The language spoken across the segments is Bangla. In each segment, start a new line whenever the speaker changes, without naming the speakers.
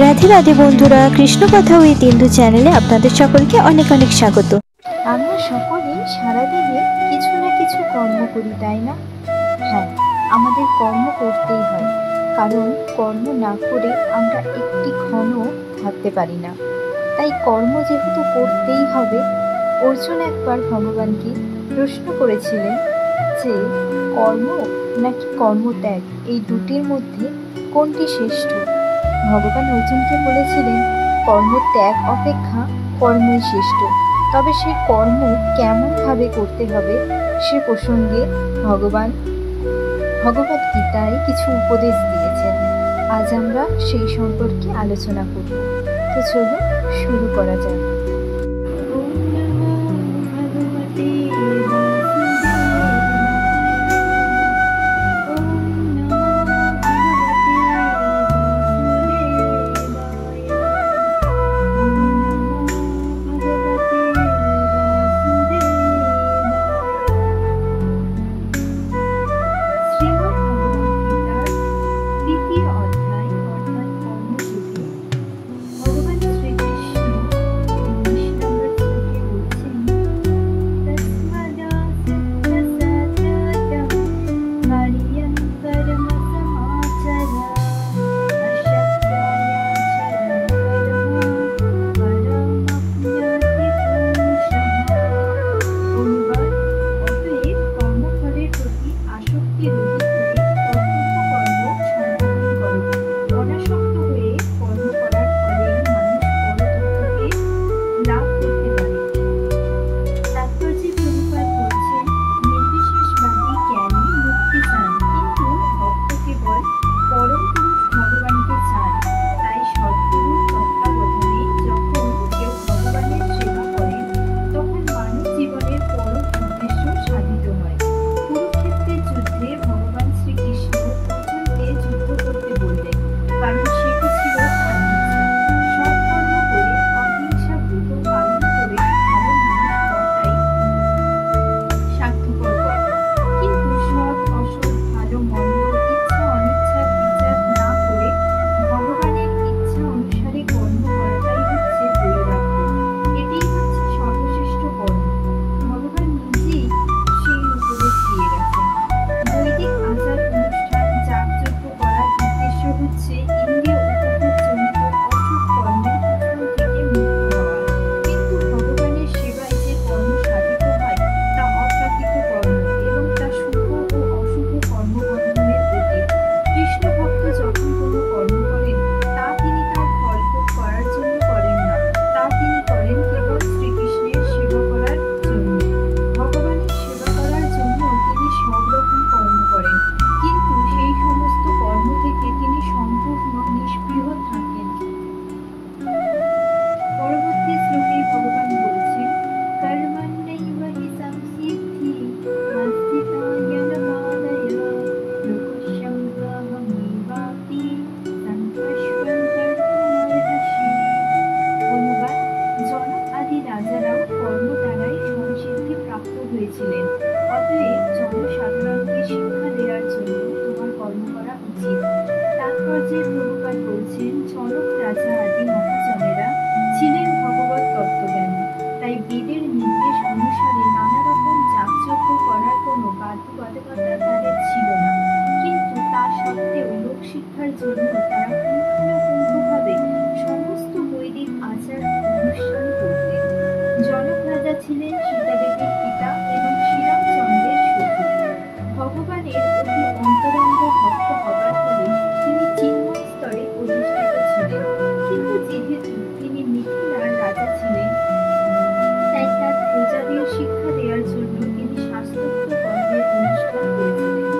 রাধে রাধে বন্ধুরা, কৃষ্ণ কথা উইথ ইন্দু চ্যানেলে আপনাদের সকলকে অনেক অনেক স্বাগত।
আমরা সকলেই সারাদিনে কিছু না কিছু কর্ম করি, তাই না? হ্যাঁ, আমাদের কর্ম করতেই হয়, কারণ কর্ম না করে আমরা একটি ক্ষণও থাকতে পারি না। তাই কর্ম যেহেতু করতেই হবে, অর্জুন একবার ভগবানকে প্রশ্ন করেছিলেন যে কর্ম নাকি কর্মত্যাগ, এই দুটির মধ্যে কোনটি শ্রেষ্ঠ? ভগবান অর্জুনকে বলেছিলেন কর্মত্যাগ অপেক্ষা কর্মই শ্রেষ্ঠ। তবে সে কর্ম কেমনভাবে করতে হবে সে প্রসঙ্গে ভগবদ গীতায় কিছু উপদেশ দিয়েছেন। আজ আমরা সেই সম্পর্কে আলোচনা করব। তো চলুন শুরু করা যাক। অতএব জনসাধারণকে শিক্ষা দেওয়ার জন্য তোমার কর্ম করা উচিত। তাৎপর্যে প্রভুপাদ বলছেন, জনক রাজা আদি মহাজনেরা ছিলেন ভগবত তত্ত্বজ্ঞানী। তাই বেদের নির্দেশ অনুসারে নানা রকম যাগযজ্ঞ করার কোনো বাধ্যবাধকতা তাদের ছিল না। কিন্তু তা সত্ত্বেও লোকশিক্ষার জন্য তারা পুঙ্খানুপুঙ্খভাবে সমস্ত বৈদিক আচার অনুষ্ঠান করতেন। জনক রাজা ছিলেন সীতাদেবীর পিতা এবং শ্রীরামচন্দ্রের শ্বশুর। ভগবানের অতি অন্তরঙ্গ ভক্ত হবার ফলে তিনি চিন্ময় স্তরে অধিষ্ঠিত ছিলেন। কিন্তু যেহেতু তিনি মিথিলার রাজা ছিলেন, তাই তার প্রজাদের শিক্ষা দেওয়ার জন্য তিনি শাস্ত্রোক্ত কর্মের অনুষ্ঠান করেছিলেন।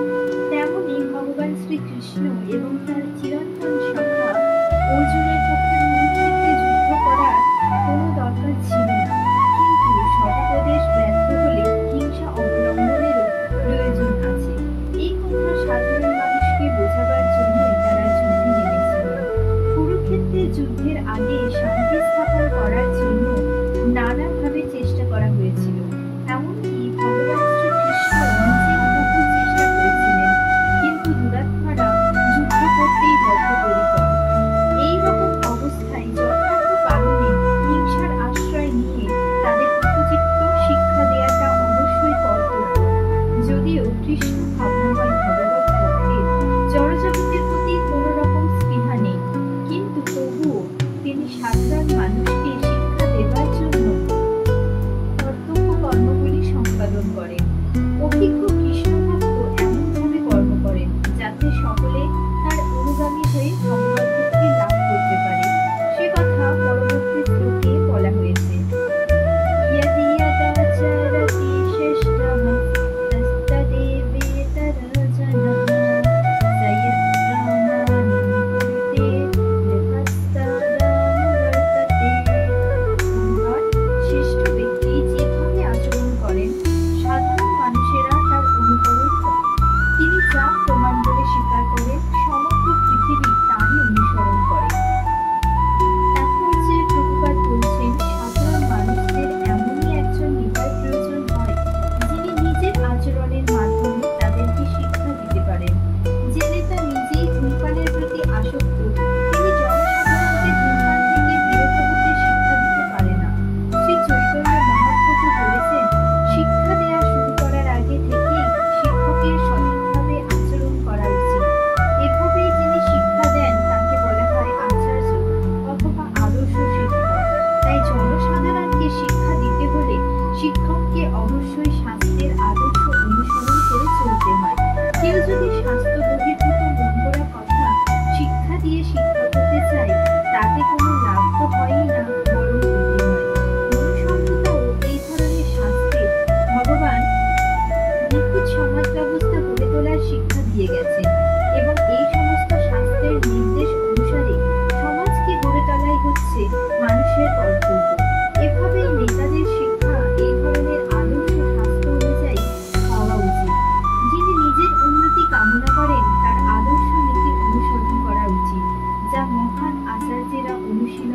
তেমনি ভগবান শ্রীকৃষ্ণ এবং তার চিরন্তন সখা অর্জুনের পক্ষে কুরুক্ষেত্রে যুদ্ধ করার কোনো দরকার ছিল না। কিন্তু সদুপদেশ ব্যর্থ হলে হিংসা অবলম্বনেরও প্রয়োজন আছে, এই কথা সাধারণ মানুষকে বোঝাবার জন্যই তারা যুদ্ধে নেমেছিলেন। কুরুক্ষেত্রের যুদ্ধের আগে শান্তি স্থাপন করার জন্য নানাভাবে চেষ্টা করা হয়েছিল। এমনকি ভগবান শ্রীকৃষ্ণ নিজেও বহু চেষ্টা করেছিলেন, কিন্তু দুরাত্মারা যুদ্ধ করতেই বদ্ধপরিকর। এইরকম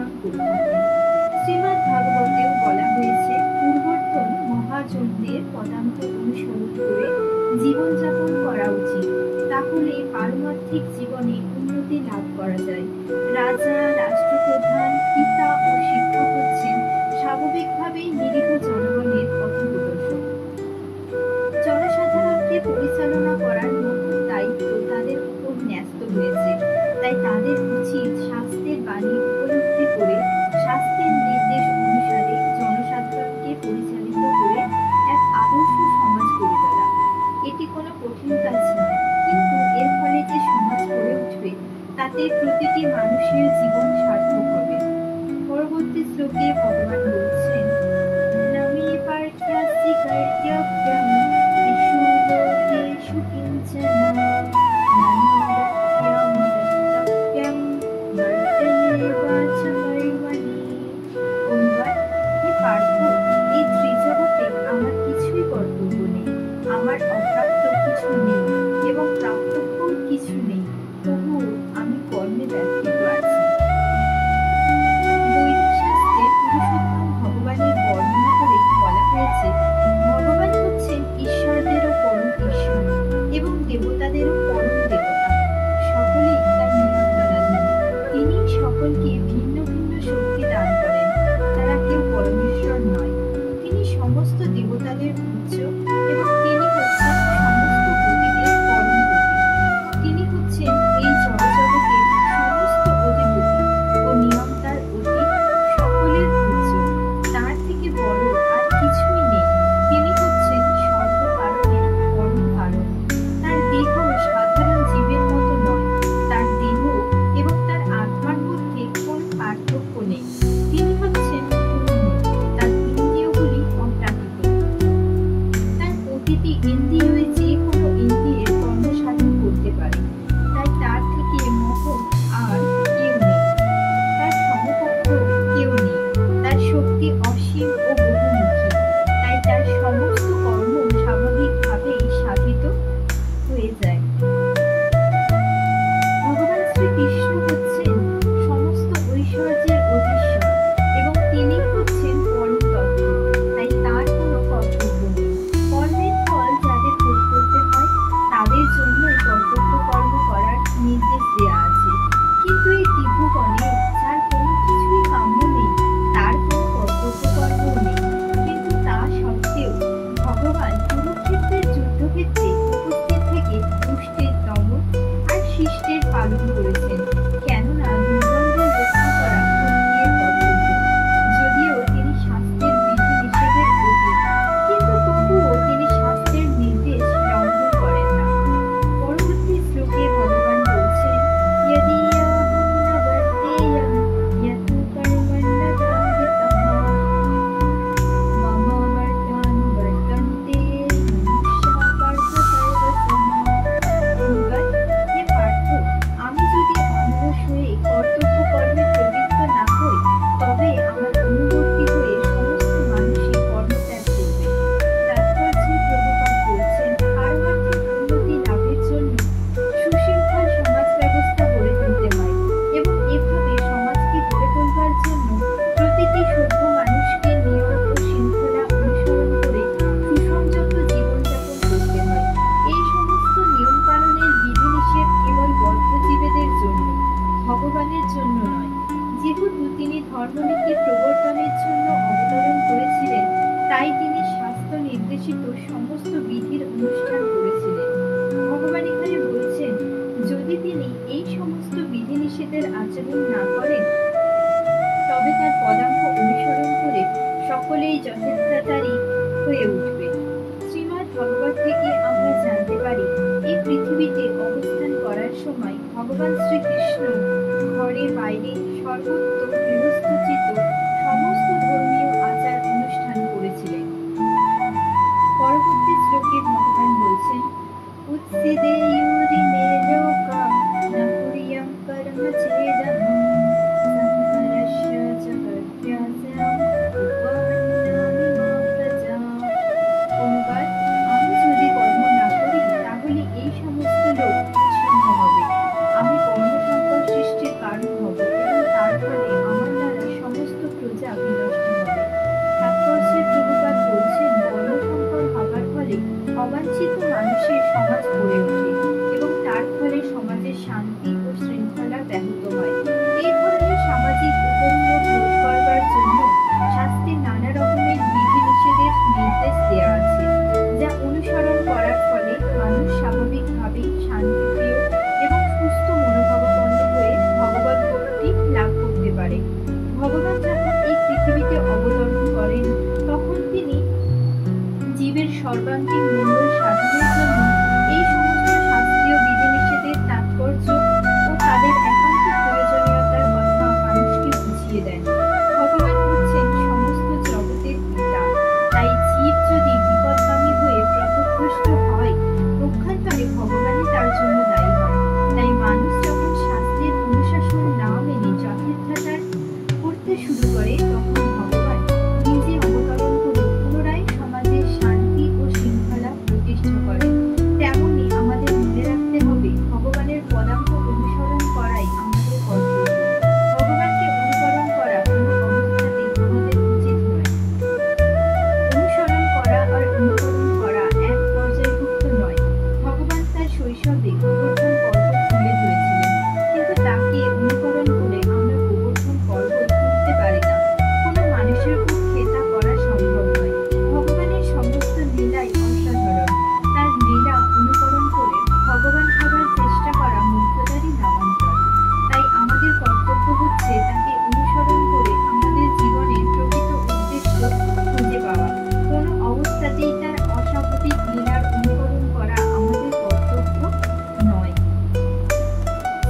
লাভ করে থাকেন। শ্রীমদ্ ভাগবতেও বলা হয়েছে, পূর্বর্তন মহাজনদের পদাঙ্ক অনুসরণ করে জীবনযাপন করা উচিত, তাহলে পারমার্থিক জীবনে উন্নতি লাভ করা যায়। রাজা, রাষ্ট্রপ্রধান, পিতা ও শিক্ষক হচ্ছেন স্বাভাবিকভাবেই নিরীহ জনগণের পথপ্রদর্শক। জনসাধারণকে পরিচালনা করার মহৎ দায়িত্ব তাদের উপর ন্যস্ত হয়েছে, তাই তাদের উচিত শাস্ত্রের বাণী উপলব্ধি করে শাস্ত্রের নির্দেশ অনুসারে জনসাধারণকে পরিচালিত করে এক আদর্শ সমাজ গড়ে তোলা। এটি কোনো কঠিন কাজ নয়, কিন্তু এর ফলে যে সমাজ গড়ে উঠবে তাতে প্রতিটি মানুষের জীবন সার্থক হবে। পরবর্তী শ্লোকে ভগবান বলছেন, নামি পার্থ্যাসি কর্তব্যম ত্রিষু লোকেষু কিঞ্চন নানাবত্যম কর্তব্যম বর্তমেব চ কর্মণি। অনুবাদ: হে পার্থ, এই ত্রিজগতে আমার কিছুই কর্তব্য নেই, আমার অপ্রাপ্ত কিছু নেই এবং প্রাপ্তব্যও কিছু নেই, তবুও আমি কর্মে ব্যর্থ আছি। বৈদিক শাস্ত্রে পুরুষোত্তম ভগবানের বর্ণনা করে বলা হয়েছে, ভগবান হচ্ছেন ঈশ্বরদেরও পরম ঈশ্বর এবং দেবতাদেরও পরম দেবতা। সকলেই তার নিয়ন্ত্রণাধীন। তিনি সকলকে ভিন্ন ভিন্ন শক্তি দান করেন, তারা কেউ পরমেশ্বর নয়। তিনি সমস্ত দেবতাদের উচ্চ এবং তিনি হচ্ছেন সমস্ত গতিদের পরম গতি। তিনি হচ্ছেন এই জড়জগতের সমস্ত অধিপতি ও নিয়ন্তার অতীত, সকলের উচ্চ। তার থেকে বড় আর কিছুই নেই। তিনি হচ্ছেন সর্বকারণের পরম কারণ। তার দেহ সাধারণ জীবের মতো নয়, তার দেহ এবং তার আত্মার মধ্যে কোনো পার্থক্য নেই। তিনি হচ্ছেন পূর্ণ, তার ইন্দ্রিয়গুলি অপ্রাকৃত। তার প্রতিটি ইন্দ্রিয় যে কোনো ইন্দ্রিয়ের কর্ম সাধন করতে পারে, তাই তার থেকে মহৎ আর কেউ নেই, তার সমকক্ষ কেউ নেই। তার শক্তি অসীম ও বহুমুখী, তাই তার সমস্ত কর্ম স্বাভাবিকভাবেই সাধিত হয়ে যায়। ভগবান শ্রীকৃষ্ণ হচ্ছেন সমস্ত ঐশ্বর্যের অধীশ্বর এবং তিনি হচ্ছেন পরম তত্ত্ব, তাই তার কোনো কর্তব্য নেই। কর্মের ফল যাদের ভোগ করতে হয় তাদের জন্যই কর্তব্য কর্ম করার নির্দেশ দেয়া আছে, কিন্তু এই ত্রিভুবনে যার কোনো কিছুই কাম্য নেই, তার কোনো কর্তব্য কর্মও নেই। কিন্তু তা সত্ত্বেও ভগবান কুরুক্ষেত্রের যুদ্ধক্ষেত্রে উপস্থিত থেকে দুষ্টের দমন আর শিষ্টের পালন করেছেন, কেননা দুর্বলদের রক্ষা করা ক্ষত্রিয়ের কর্তব্য। যদিও তিনি শাস্ত্রের বিধি নিষেধের অধীন, কিন্তু তবুও তিনি শাস্ত্রের নির্দেশ লঙ্ঘন করেন না। পরবর্তী শ্লোকে ভগবান বলছেন, यदि अहं न वर्तेयं यतु कर्मण्यतः मम वर्तानुवर्तन्ते मनुष्याः पार्थ सर्वशः। অনুবাদ: হে পার্থ, আমি যদি অনরস হয়ে কর্তব্য কর্মে প্রবৃত্ত না হই, তবে আমার অনুবর্তী হয়ে সমস্ত মানুষই কর্মত্যাগ করবে। তাৎপর্যে প্রভুপাদ বলছেন, পারমার্থিক উন্নতি লাভের জন্য সুশৃঙ্খল সমাজ ব্যবস্থা গড়ে তুলতে হয় এবং এভাবে সমাজকে গড়ে তোলবার জন্য প্রতিটি সভ্য মানুষকে নিয়ম ও শৃঙ্খলা অনুসরণ করে সুসংযত জীবনযাপন করতে হয়। এই সমস্ত নিয়ম কানুনের বিধিনিষেধ কেবল বদ্ধজীবীদের জন্য, ভগবানের জন্য নয়। যেহেতু তিনি ধর্মনীতি প্রবর্তনের জন্য অবতরণ করেছিলেন, তাই তিনি শাস্ত্র নির্দেশিত সমস্ত বিধির অনুষ্ঠান করেছিলেন। ভগবান এখানে বলছেন, যদি তিনি এই সমস্ত বিধিনিষেধের আচরণ না করেন, তবে তার পদাঙ্ক অনুসরণ করে সকলেই যথার্থতারই হয়ে উঠবে। শ্রীমদ্ ভগবত থেকে আমরা জানতে পারি, এই পৃথিবীতে অবস্থান করার সময় ভগবান শ্রীকৃষ্ণ ঘরে বাইরে সর্বত্র গৃহস্থচিত সমস্ত ধর্মীয় আচার অনুষ্ঠান করেছিলেন। পরবর্তী শ্লোকে ভগবান বলছেন, উৎসিদেয়ুরিমে লোকা না কুর্যাং কর্ম চেদহং সংসারস্য চ কর্তব্যস্যাম উপহন্যামি মা প্রজা। অনুবাদ: আমি যদি কর্ম না করি তাহলে এই সমস্ত লোক বিচ্ছিন্ন হবে, আমি কর্মসংকট সৃষ্টির কারণ হব এবং তার ফলে আমার দ্বারা পারে। ভগবান যখন এই পৃথিবীতে অবতরণ করেন তখন তিনি জীবের সর্বাঙ্গীন মঙ্গল সাধনের জন্য এই সমস্ত শাস্ত্রীয় বিধিনিষেধের তাৎপর্য ও তাদের একান্ত প্রয়োজনীয়তার কথা মানুষকে বুঝিয়ে দেন। ভগবান হচ্ছেন সমস্ত জগতের পিতা, তাই জীব যদি বিপদগামী হয়ে পথভ্রষ্ট হয় পক্ষান্তরে ভগবানই তার জন্য দায়ী হয়। তাই মানুষ যখন শাস্ত্রের অনুশাসন না মেনে যথার্থতার করতে শুরু করে তখন ভগবান নিজে অবতরণ করে পুনরায় সমাজে শান্তি ও শৃঙ্খলা প্রতিষ্ঠা করেন। তেমনি আমাদের মনে রাখতে হবে ভগবানের পদাঙ্ক অনুসরণ করাই আমাদের কর্তব্য। ভগবানকে অনুকরণ করা কোনো অবস্থাতেই আমাদের উচিত নয়। অনুসরণ করা আর অনুকরণ করা এক পর্যায়ভুক্ত নয়। ভগবান তার শৈশবে গোবর্ধন পর্বত তুলে ধরেছিলেন, কিন্তু তাকে অনুকরণ করে আমরা গোবর্ধন পর্বত তুলতে পারি না। কোনো মানুষের পক্ষে তা করা সম্ভব নয়। ভগবানের সমস্ত লীলাই অসাধারণ। তার লীলা অনুকরণ করে ভগবান হবার চেষ্টা করা মূর্খতারই নামান্তর। তাই আমাদের কর্তব্য হচ্ছে তাকে অনুসরণ করে আমাদের জীবনের প্রকৃত উদ্দেশ্য খুঁজে পাওয়া। কোনো অবস্থাতেই তার অস্বাভাবিক লীলার অনুকরণ করা আমাদের কর্তব্য নয়।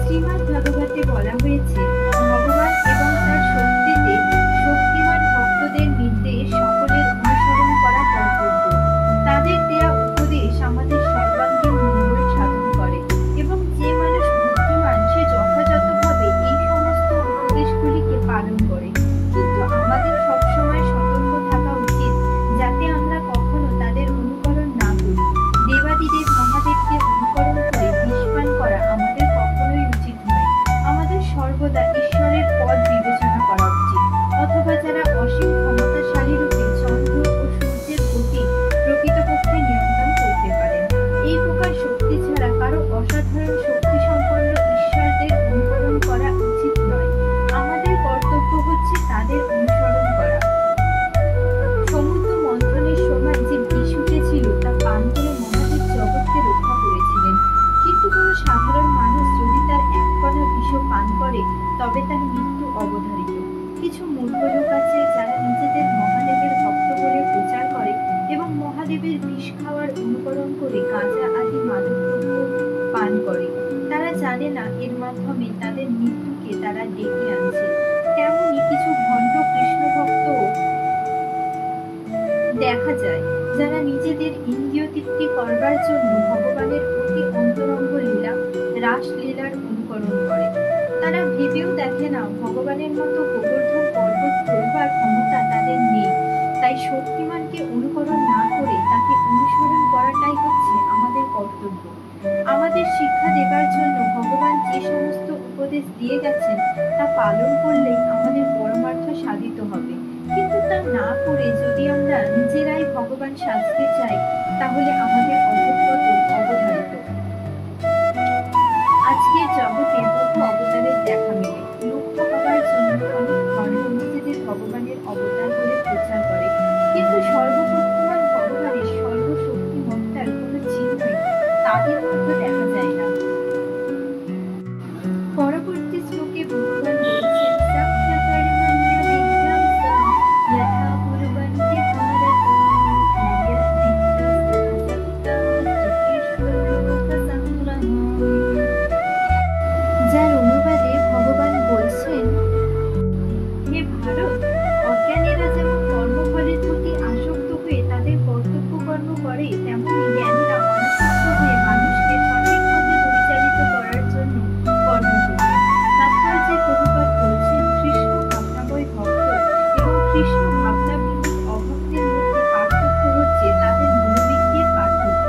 শ্রীমদ্ ভাগবতে বলা হয়েছে, ভগবান এবং তার শক্তিতে শক্তিমান ভক্তদের নির্দেশ সকলের অনুসরণ করা কর্তব্য। তাদের দেয়া উপদেশ আমাদের সর্বাঙ্গীন মঙ্গল সাধন করে এবং যে মানুষ বুদ্ধিমান সে যথাযথভাবে এই সমস্ত উপদেশগুলিকে পালন করে। কিন্তু আমাদের সবসময় সতর্ক থাকা উচিত যাতে আমরা কখনো তাদের অনুকরণ না করি। দেবাদিদেব মহাদেবকে অনুকরণ করে বিষপান করা আমাদের কখনোই উচিত নয়। আমাদের সর্বদা ঈশ্বরের পথ বিবেচনা করা উচিত। অথবা যারা অসীম ক্ষমতাশালী রূপে চন্দ্র ও সূর্যের গতি প্রকৃতপক্ষে নিয়ন্ত্রণ করতে পারেন, এই প্রকার শক্তি ছাড়া কারো অসাধারণ শক্তি সম্পন্ন ঈশ্বরদের অনুকরণ করা উচিত নয়। আমাদের কর্তব্য হচ্ছে তাদের অনুসরণ করা। সমুদ্র মন্থনের সময় যে বিষ উঠেছিল তা পান করে মহাদেব জগৎকে রক্ষা করেছিলেন। কিন্তু কোনো সাধারণ মানুষ যদি তার এক কণা বিষ পান করে তবে তার মৃত্যু অবধারিত। কিছু মূর্খ লোক আছে যারা নিজেদের মহাদেবের ভক্ত বলে প্রচার করে এবং মহাদেবের বিষ খাওয়ার অনুকরণ করে গাঁজা আদি মাদকদ্রব্য পান করে। তারা জানে না এর মাধ্যমে তাদের মৃত্যুকে তারা ডেকে আনছে। তেমনি কিছু ভণ্ড কৃষ্ণ ভক্তও দেখা যায় যারা নিজেদের ইন্দ্রিয় তৃপ্তি করবার জন্য ভগবানের অতি অন্তরঙ্গ লীলা রাসলীলার অনুকরণ করে। তারা ভেবেও দেখে না ভগবানের মতো গোবর্ধন পর্বত তোলবার ক্ষমতা তাদের নেই। তাই শক্তিমানকে অনুকরণ না করে তাকে অনুসরণ করাটাই হচ্ছে আমাদের কর্তব্য। আমাদের শিক্ষা দেবার জন্য ভগবান যে সমস্ত উপদেশ দিয়ে গেছেন তা পালন করলেই আমাদের পরমার্থ সাধিত হবে। কিন্তু তা না করে যদি আমরা নিজেরাই ভগবান সাজতে চাই তাহলে আমাদের অধঃপতন অবধারিত। আজকের জগতে বহু অবতারের দেখা মেলে। লক্ষ্য হবার জন্য অনেক ধর্ম নিজেদের ভগবানের অবতার বলে প্রচার করে, কিন্তু সর্বশক্তিমান ভগবানের সর্বশক্তিমত্তার কোনো চিহ্নই তাদের মধ্যে দেখা যায় না। পরবর্তী শ্লোকে ভগবান বলছেন, সাক্ষাৎকারমান্য বিদ্যাং যথা কুর্বন্তি ভারত যার অনুবাদে ভগবান বলছেন, হে ভারত, অজ্ঞানীরা যেমন কর্মফলের প্রতি আসক্ত হয়ে তাদের কর্তব্য কর্ম করে, তেমনি জ্ঞানীরা অনাসক্ত হয়ে মানুষকে সঠিক পথে পরিচালিত করার জন্য কর্ম করে। তাৎপর্যে প্রভুপাদ বলছেন, কৃষ্ণ ভাবনাময় ভক্ত এবং কৃষ্ণ ভাবনাবিহীন অভক্তের মধ্যে পার্থক্য হচ্ছে তাদের মনোবৃত্তির পার্থক্য।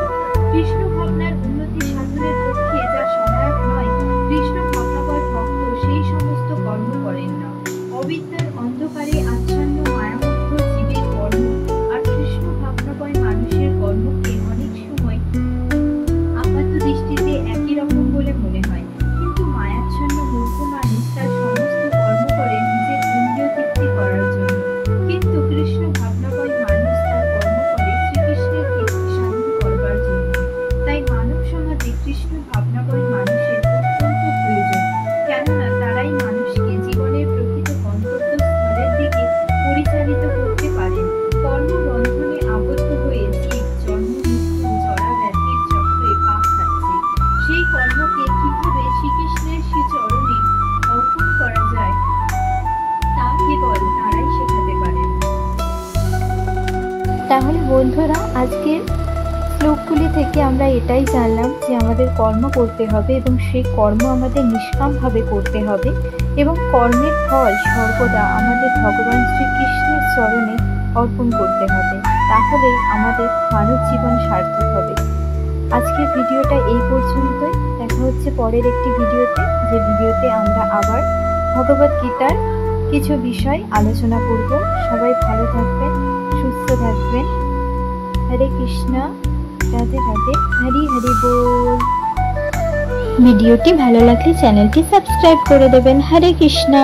কৃষ্ণ ভাবনার উন্নতি সাধনের পক্ষে যা সহায়ক নয়, কৃষ্ণ ভাবনাময় ভক্ত সেই সমস্ত কর্ম করেন না। অবিদ্যার অন্ধকারে আচ্ছন্ন মায়ামুগ্ধ জীবের কর্ম আর কৃষ্ণ ভাবনাময় মানুষের কর্মকে অনেক সময় আপাত দৃষ্টিতে একই রকম বলে মনে হয়, কিন্তু মায়াচ্ছন্ন মূর্খ মানুষ তার সমস্ত কর্ম করে নিজের ইন্দ্রিয় তৃপ্তি করার জন্য। কিন্তু
তাহলে বন্ধুরা, আজকের শ্লোকগুলি থেকে আমরা এটাই জানলাম যে আমাদের কর্ম করতে হবে এবং সেই কর্ম আমাদের নিষ্কামভাবে করতে হবে এবং কর্মের ফল সর্বদা আমাদের ভগবান শ্রীকৃষ্ণের চরণে অর্পণ করতে হবে, তাহলে আমাদের মানব জীবন সার্থক হবে। আজকের ভিডিওটা এই পর্যন্তই। দেখা হচ্ছে পরের একটি ভিডিওতে, যে ভিডিওতে আমরা আবার ভগবদ গীতার কিছু বিষয় আলোচনা করব। সবাই ভালো থাকবেন, সুস্থ থাকবেন। হরে কৃষ্ণ, রাধে রাধে, হরি হরি বল। ভিডিওটি ভালো লাগলে চ্যানেলটি সাবস্ক্রাইব করে দেবেন। হরে কৃষ্ণ।